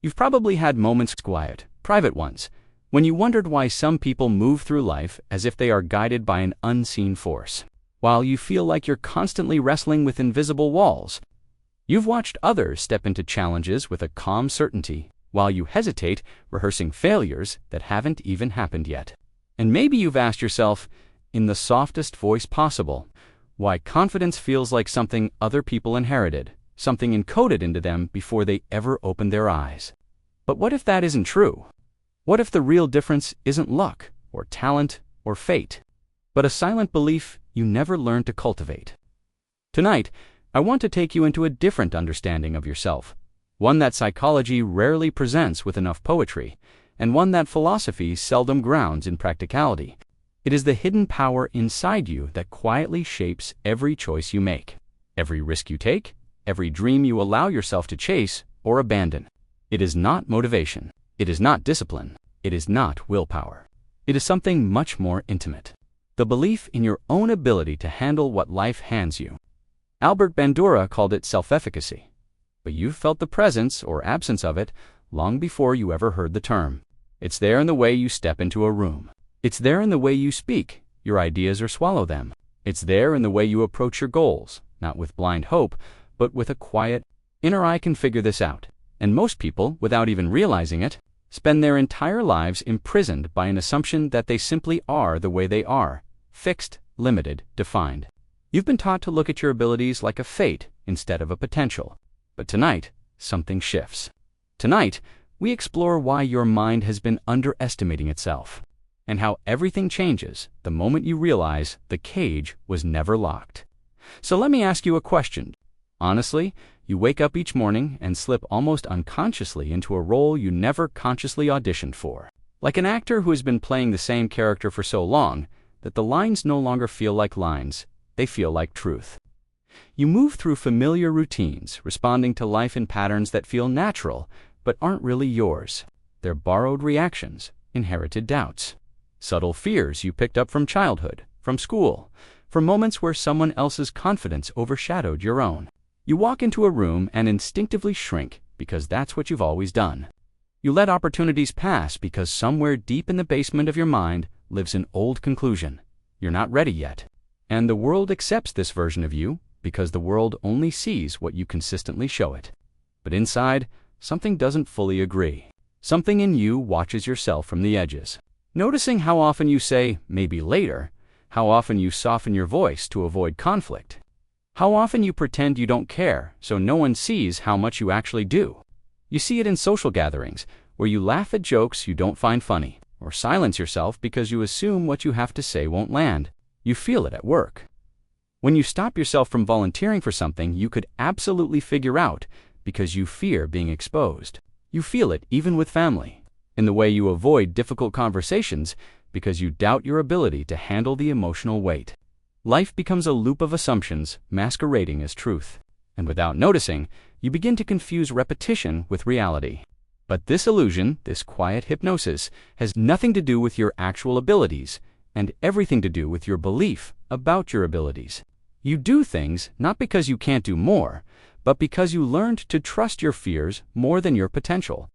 You've probably had moments, quiet, private ones, when you wondered why some people move through life as if they are guided by an unseen force, while you feel like you're constantly wrestling with invisible walls. You've watched others step into challenges with a calm certainty, while you hesitate, rehearsing failures that haven't even happened yet. And maybe you've asked yourself, in the softest voice possible, why confidence feels like something other people inherited, something encoded into them before they ever opened their eyes. But what if that isn't true? What if the real difference isn't luck, or talent, or fate, but a silent belief you never learned to cultivate? Tonight, I want to take you into a different understanding of yourself, one that psychology rarely presents with enough poetry, and one that philosophy seldom grounds in practicality. It is the hidden power inside you that quietly shapes every choice you make, every risk you take, every dream you allow yourself to chase or abandon. It is not motivation. It is not discipline. It is not willpower. It is something much more intimate. The belief in your own ability to handle what life hands you. Albert Bandura called it self-efficacy, but you've felt the presence or absence of it long before you ever heard the term. It's there in the way you step into a room. It's there in the way you speak your ideas or swallow them. It's there in the way you approach your goals, not with blind hope, but with a quiet, inner "I can figure this out." And most people, without even realizing it, spend their entire lives imprisoned by an assumption that they simply are the way they are, fixed, limited, defined. You've been taught to look at your abilities like a fate instead of a potential. But tonight, something shifts. Tonight, we explore why your mind has been underestimating itself, and how everything changes the moment you realize the cage was never locked. So let me ask you a question. Honestly, you wake up each morning and slip almost unconsciously into a role you never consciously auditioned for. Like an actor who has been playing the same character for so long that the lines no longer feel like lines, they feel like truth. You move through familiar routines, responding to life in patterns that feel natural but aren't really yours. They're borrowed reactions, inherited doubts, subtle fears you picked up from childhood, from school, from moments where someone else's confidence overshadowed your own. You walk into a room and instinctively shrink because that's what you've always done. You let opportunities pass because somewhere deep in the basement of your mind lives an old conclusion. You're not ready yet. And the world accepts this version of you because the world only sees what you consistently show it. But inside, something doesn't fully agree. Something in you watches yourself from the edges, noticing how often you say, "maybe later," how often you soften your voice to avoid conflict, how often you pretend you don't care so no one sees how much you actually do. You see it in social gatherings, where you laugh at jokes you don't find funny, or silence yourself because you assume what you have to say won't land. You feel it at work, when you stop yourself from volunteering for something you could absolutely figure out because you fear being exposed. You feel it even with family, in the way you avoid difficult conversations because you doubt your ability to handle the emotional weight. Life becomes a loop of assumptions masquerading as truth, and without noticing, you begin to confuse repetition with reality. But this illusion, this quiet hypnosis, has nothing to do with your actual abilities, and everything to do with your belief about your abilities. You do things not because you can't do more, but because you learned to trust your fears more than your potential.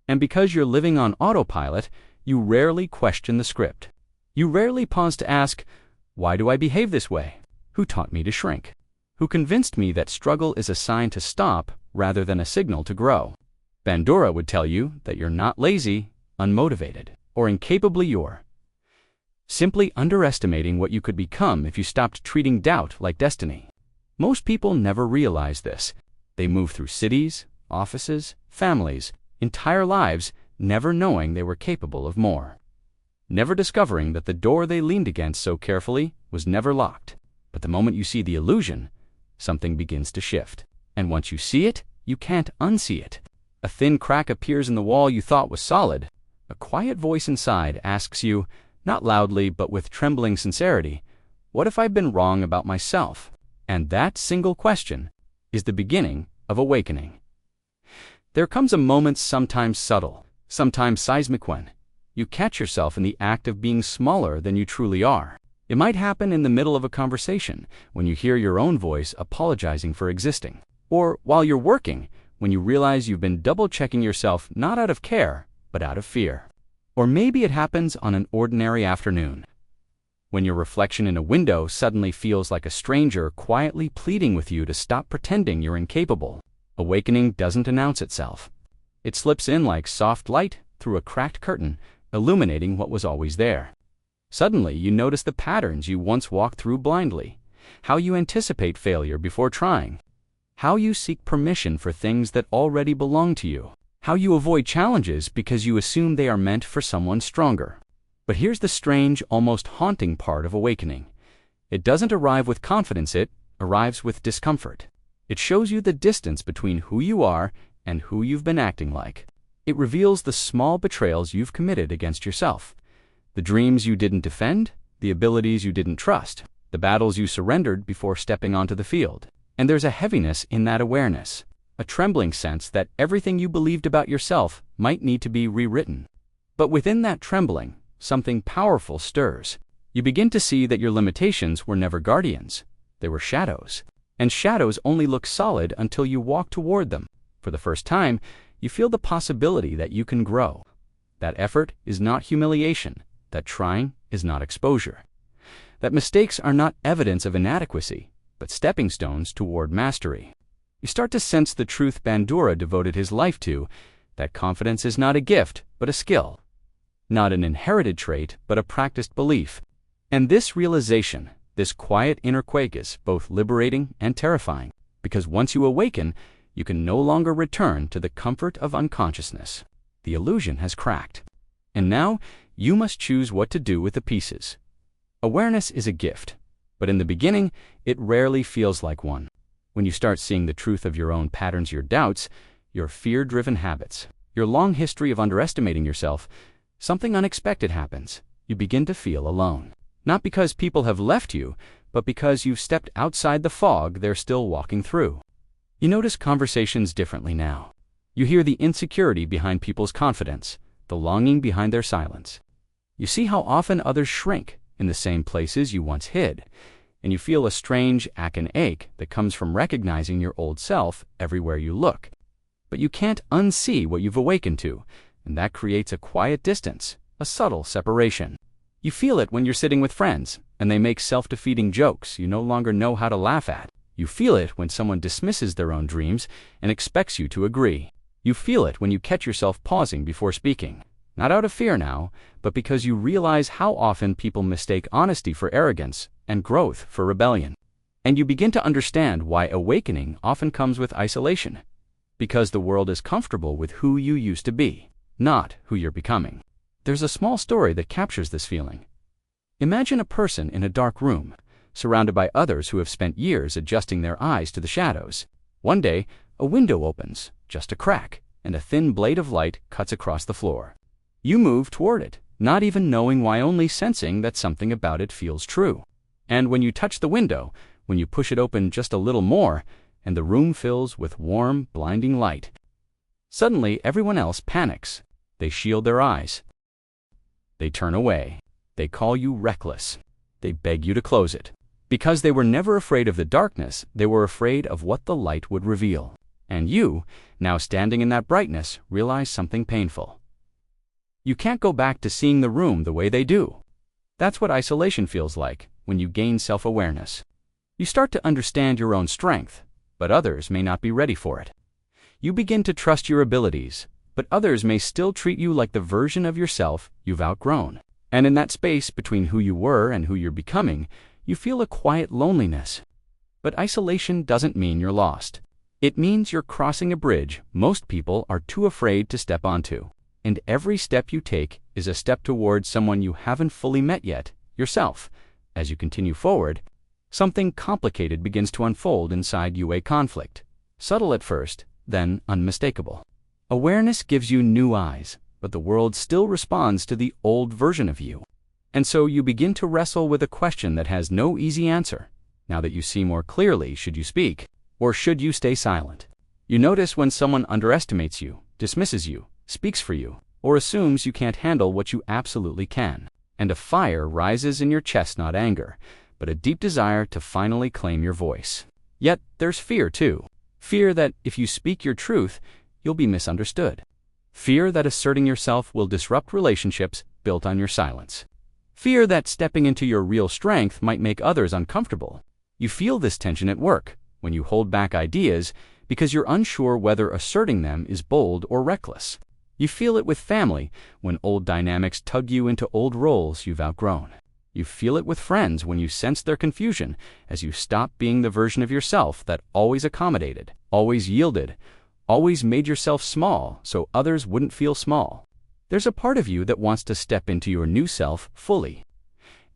And because you're living on autopilot, you rarely question the script. You rarely pause to ask, why do I behave this way? Who taught me to shrink? Who convinced me that struggle is a sign to stop rather than a signal to grow? Bandura would tell you that you're not lazy, unmotivated, or incapably you're simply underestimating what you could become if you stopped treating doubt like destiny. Most people never realize this. They move through cities, offices, families, entire lives, never knowing they were capable of more. Never discovering that the door they leaned against so carefully was never locked. But the moment you see the illusion, something begins to shift. And once you see it, you can't unsee it. A thin crack appears in the wall you thought was solid. A quiet voice inside asks you, not loudly but with trembling sincerity, what if I've been wrong about myself? And that single question is the beginning of awakening. There comes a moment, sometimes subtle, sometimes seismic, when you catch yourself in the act of being smaller than you truly are. It might happen in the middle of a conversation, when you hear your own voice apologizing for existing. Or while you're working, when you realize you've been double-checking yourself not out of care, but out of fear. Or maybe it happens on an ordinary afternoon, when your reflection in a window suddenly feels like a stranger quietly pleading with you to stop pretending you're incapable. Awakening doesn't announce itself. It slips in like soft light through a cracked curtain, illuminating what was always there. Suddenly, you notice the patterns you once walked through blindly, how you anticipate failure before trying, how you seek permission for things that already belong to you, how you avoid challenges because you assume they are meant for someone stronger. But here's the strange, almost haunting part of awakening. It doesn't arrive with confidence, it arrives with discomfort. It shows you the distance between who you are and who you've been acting like. It reveals the small betrayals you've committed against yourself, the dreams you didn't defend, the abilities you didn't trust, the battles you surrendered before stepping onto the field. And there's a heaviness in that awareness, a trembling sense that everything you believed about yourself might need to be rewritten. But within that trembling, something powerful stirs. You begin to see that your limitations were never guardians. They were shadows. And shadows only look solid until you walk toward them. For the first time, you feel the possibility that you can grow. That effort is not humiliation. That trying is not exposure. That mistakes are not evidence of inadequacy, but stepping stones toward mastery. You start to sense the truth Bandura devoted his life to, that confidence is not a gift, but a skill. Not an inherited trait, but a practiced belief. And this realization, this quiet inner quake, is both liberating and terrifying, because once you awaken, you can no longer return to the comfort of unconsciousness. The illusion has cracked. And now, you must choose what to do with the pieces. Awareness is a gift, but in the beginning, it rarely feels like one. When you start seeing the truth of your own patterns, your doubts, your fear-driven habits, your long history of underestimating yourself, something unexpected happens. You begin to feel alone. Not because people have left you, but because you've stepped outside the fog they're still walking through. You notice conversations differently now. You hear the insecurity behind people's confidence, the longing behind their silence. You see how often others shrink in the same places you once hid, and you feel a strange ache that comes from recognizing your old self everywhere you look. But you can't unsee what you've awakened to, and that creates a quiet distance, a subtle separation. You feel it when you're sitting with friends, and they make self-defeating jokes you no longer know how to laugh at. You feel it when someone dismisses their own dreams and expects you to agree. You feel it when you catch yourself pausing before speaking. Not out of fear now, but because you realize how often people mistake honesty for arrogance and growth for rebellion. And you begin to understand why awakening often comes with isolation. Because the world is comfortable with who you used to be, not who you're becoming. There's a small story that captures this feeling. Imagine a person in a dark room, surrounded by others who have spent years adjusting their eyes to the shadows. One day, a window opens, just a crack, and a thin blade of light cuts across the floor. You move toward it, not even knowing why, only sensing that something about it feels true. And when you touch the window, when you push it open just a little more, and the room fills with warm, blinding light, suddenly everyone else panics. They shield their eyes. They turn away. They call you reckless. They beg you to close it. Because they were never afraid of the darkness, they were afraid of what the light would reveal. And you, now standing in that brightness, realize something painful. You can't go back to seeing the room the way they do. That's what isolation feels like when you gain self-awareness. You start to understand your own strength, but others may not be ready for it. You begin to trust your abilities, but others may still treat you like the version of yourself you've outgrown. And in that space between who you were and who you're becoming, you feel a quiet loneliness. But isolation doesn't mean you're lost. It means you're crossing a bridge most people are too afraid to step onto. And every step you take is a step towards someone you haven't fully met yet, yourself. As you continue forward, something complicated begins to unfold inside you, a conflict. Subtle at first, then unmistakable. Awareness gives you new eyes, but the world still responds to the old version of you. And so you begin to wrestle with a question that has no easy answer. Now that you see more clearly, should you speak, or should you stay silent? You notice when someone underestimates you, dismisses you, speaks for you, or assumes you can't handle what you absolutely can. And a fire rises in your chest, not anger, but a deep desire to finally claim your voice. Yet there's fear too. Fear that if you speak your truth, you'll be misunderstood. Fear that asserting yourself will disrupt relationships built on your silence. Fear that stepping into your real strength might make others uncomfortable. You feel this tension at work, when you hold back ideas because you're unsure whether asserting them is bold or reckless. You feel it with family, when old dynamics tug you into old roles you've outgrown. You feel it with friends when you sense their confusion as you stop being the version of yourself that always accommodated, always yielded, always made yourself small so others wouldn't feel small. There's a part of you that wants to step into your new self fully.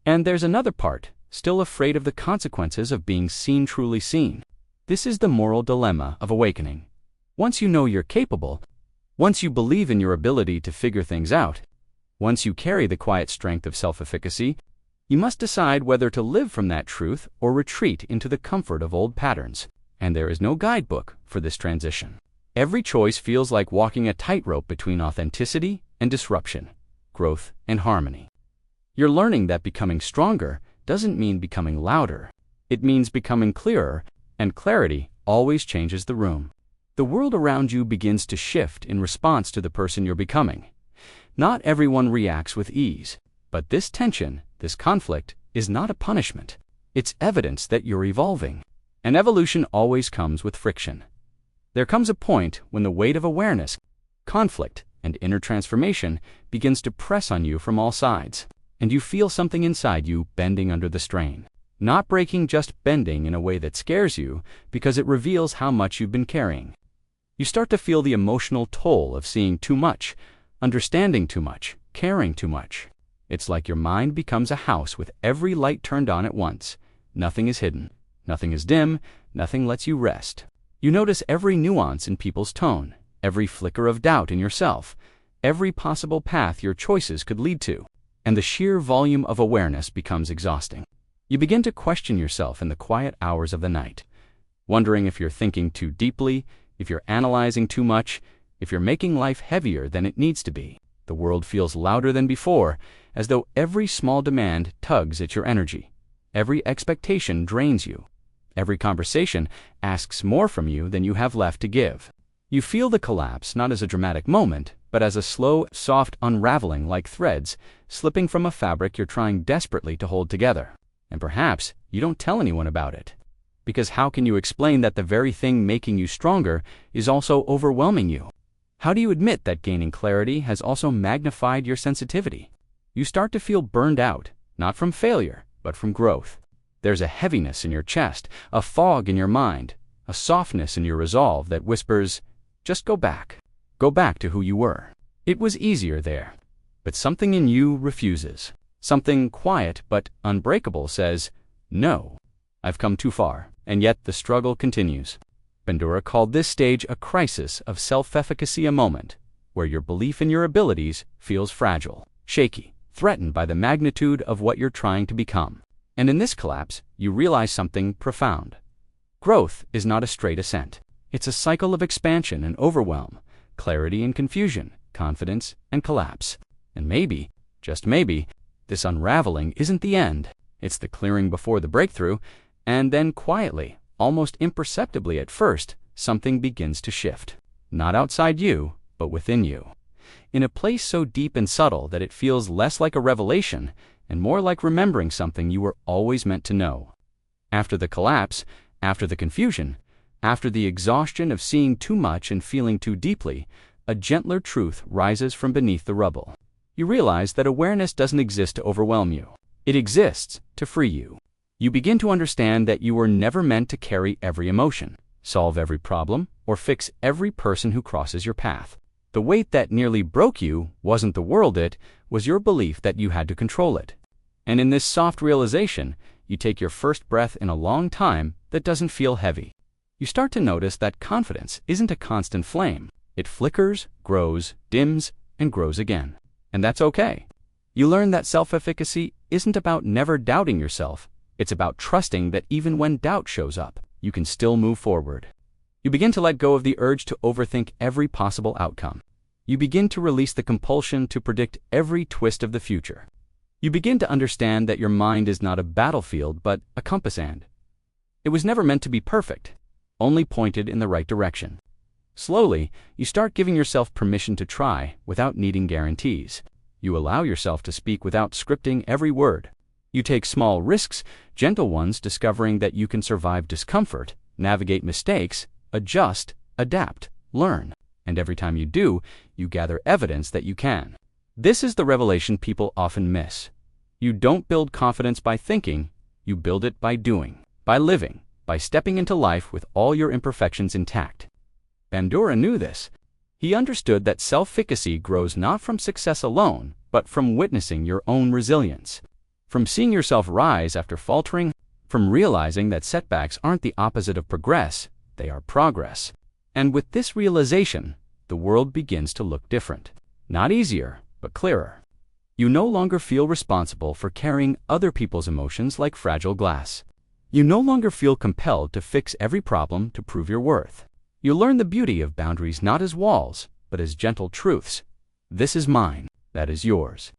And there's another part, still afraid of the consequences of being seen truly seen. This is the moral dilemma of awakening. Once you know you're capable, once you believe in your ability to figure things out, once you carry the quiet strength of self-efficacy, you must decide whether to live from that truth or retreat into the comfort of old patterns. And there is no guidebook for this transition. Every choice feels like walking a tightrope between authenticity and disruption, growth and harmony. You're learning that becoming stronger doesn't mean becoming louder. It means becoming clearer, and clarity always changes the room. The world around you begins to shift in response to the person you're becoming. Not everyone reacts with ease, but this tension, this conflict, is not a punishment. It's evidence that you're evolving. And evolution always comes with friction. There comes a point when the weight of awareness, conflict, and inner transformation begins to press on you from all sides, and you feel something inside you bending under the strain. Not breaking, just bending in a way that scares you because it reveals how much you've been carrying. You start to feel the emotional toll of seeing too much, understanding too much, caring too much. It's like your mind becomes a house with every light turned on at once. Nothing is hidden, nothing is dim, nothing lets you rest. You notice every nuance in people's tone, every flicker of doubt in yourself, every possible path your choices could lead to, and the sheer volume of awareness becomes exhausting. You begin to question yourself in the quiet hours of the night, wondering if you're thinking too deeply, if you're analyzing too much, if you're making life heavier than it needs to be. The world feels louder than before, as though every small demand tugs at your energy. Every expectation drains you. Every conversation asks more from you than you have left to give. You feel the collapse not as a dramatic moment, but as a slow, soft unraveling like threads slipping from a fabric you're trying desperately to hold together. And perhaps you don't tell anyone about it. Because how can you explain that the very thing making you stronger is also overwhelming you? How do you admit that gaining clarity has also magnified your sensitivity? You start to feel burned out, not from failure, but from growth. There's a heaviness in your chest, a fog in your mind, a softness in your resolve that whispers, just go back. Go back to who you were. It was easier there. But something in you refuses. Something quiet but unbreakable says, no, I've come too far. And yet the struggle continues. Bandura called this stage a crisis of self-efficacy, a moment where your belief in your abilities feels fragile, shaky, threatened by the magnitude of what you're trying to become. And in this collapse, you realize something profound. Growth is not a straight ascent. It's a cycle of expansion and overwhelm, clarity and confusion, confidence and collapse. And maybe, just maybe, this unraveling isn't the end. It's the clearing before the breakthrough, and then quietly, almost imperceptibly at first, something begins to shift. Not outside you, but within you. In a place so deep and subtle that it feels less like a revelation and more like remembering something you were always meant to know. After the collapse, after the confusion, after the exhaustion of seeing too much and feeling too deeply, a gentler truth rises from beneath the rubble. You realize that awareness doesn't exist to overwhelm you. It exists to free you. You begin to understand that you were never meant to carry every emotion, solve every problem, or fix every person who crosses your path. The weight that nearly broke you wasn't the world, it was your belief that you had to control it. And in this soft realization, you take your first breath in a long time that doesn't feel heavy. You start to notice that confidence isn't a constant flame. It flickers, grows, dims, and grows again. And that's okay. You learn that self-efficacy isn't about never doubting yourself. It's about trusting that even when doubt shows up, you can still move forward. You begin to let go of the urge to overthink every possible outcome. You begin to release the compulsion to predict every twist of the future. You begin to understand that your mind is not a battlefield, but a compass, and it was never meant to be perfect, only pointed in the right direction. Slowly, you start giving yourself permission to try without needing guarantees. You allow yourself to speak without scripting every word. You take small risks, gentle ones, discovering that you can survive discomfort, navigate mistakes, adjust, adapt, learn. And every time you do, you gather evidence that you can. This is the revelation people often miss. You don't build confidence by thinking, you build it by doing, by living, by stepping into life with all your imperfections intact. Bandura knew this. He understood that self-efficacy grows not from success alone, but from witnessing your own resilience, from seeing yourself rise after faltering, from realizing that setbacks aren't the opposite of progress, they are progress. And with this realization, the world begins to look different. Not easier, but clearer. You no longer feel responsible for carrying other people's emotions like fragile glass. You no longer feel compelled to fix every problem to prove your worth. You learn the beauty of boundaries not as walls, but as gentle truths. This is mine, that is yours.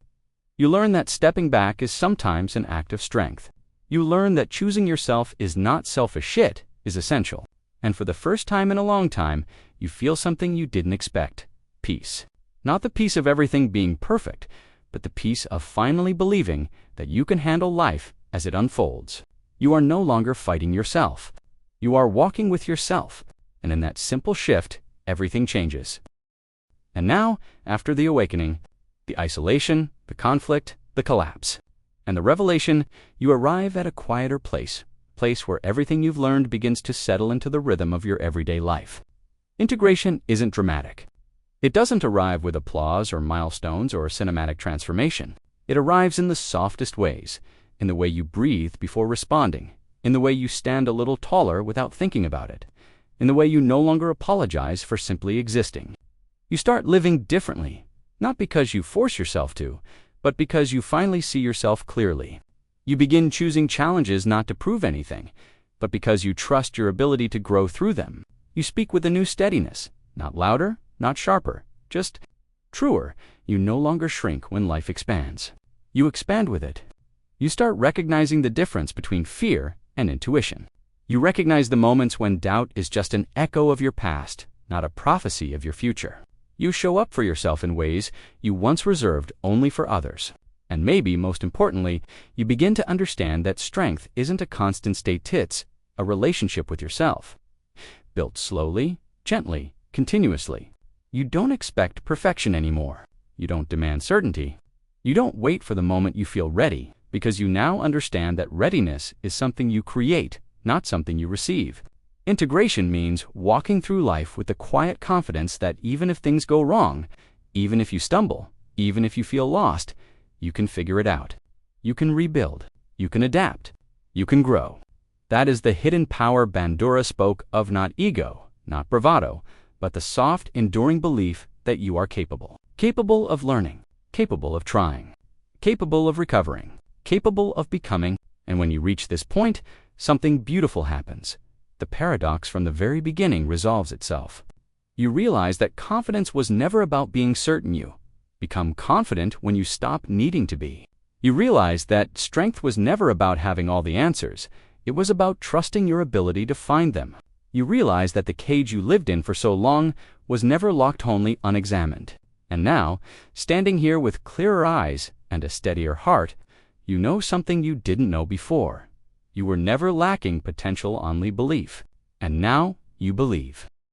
You learn that stepping back is sometimes an act of strength. You learn that choosing yourself is not selfish shit, is essential. And for the first time in a long time, you feel something you didn't expect. Peace. Not the peace of everything being perfect, but the peace of finally believing that you can handle life as it unfolds. You are no longer fighting yourself. You are walking with yourself. And in that simple shift, everything changes. And now, after the awakening, the isolation, the conflict, the collapse, and the revelation, you arrive at a quieter place where everything you've learned begins to settle into the rhythm of your everyday life. Integration isn't dramatic. It doesn't arrive with applause or milestones or cinematic transformation. It arrives in the softest ways, in the way you breathe before responding, in the way you stand a little taller without thinking about it, in the way you no longer apologize for simply existing. You start living differently, not because you force yourself to, but because you finally see yourself clearly. You begin choosing challenges not to prove anything, but because you trust your ability to grow through them. You speak with a new steadiness, not louder, not sharper, just truer. You no longer shrink when life expands. You expand with it. You start recognizing the difference between fear and intuition. You recognize the moments when doubt is just an echo of your past, not a prophecy of your future. You show up for yourself in ways you once reserved only for others. And maybe, most importantly, you begin to understand that strength isn't a constant state, it's a relationship with yourself. Built slowly, gently, continuously. You don't expect perfection anymore. You don't demand certainty. You don't wait for the moment you feel ready, because you now understand that readiness is something you create, not something you receive. Integration means walking through life with the quiet confidence that even if things go wrong, even if you stumble, even if you feel lost, you can figure it out. You can rebuild. You can adapt. You can grow. That is the hidden power Bandura spoke of, not ego, not bravado, but the soft, enduring belief that you are capable. Capable of learning, capable of trying, capable of recovering, capable of becoming. And when you reach this point, something beautiful happens. The paradox from the very beginning resolves itself. You realize that confidence was never about being certain. You become confident when you stop needing to be. You realize that strength was never about having all the answers. It was about trusting your ability to find them. You realize that the cage you lived in for so long was never locked only unexamined. And now, standing here with clearer eyes and a steadier heart, you know something you didn't know before. You were never lacking potential, only belief. And now you believe.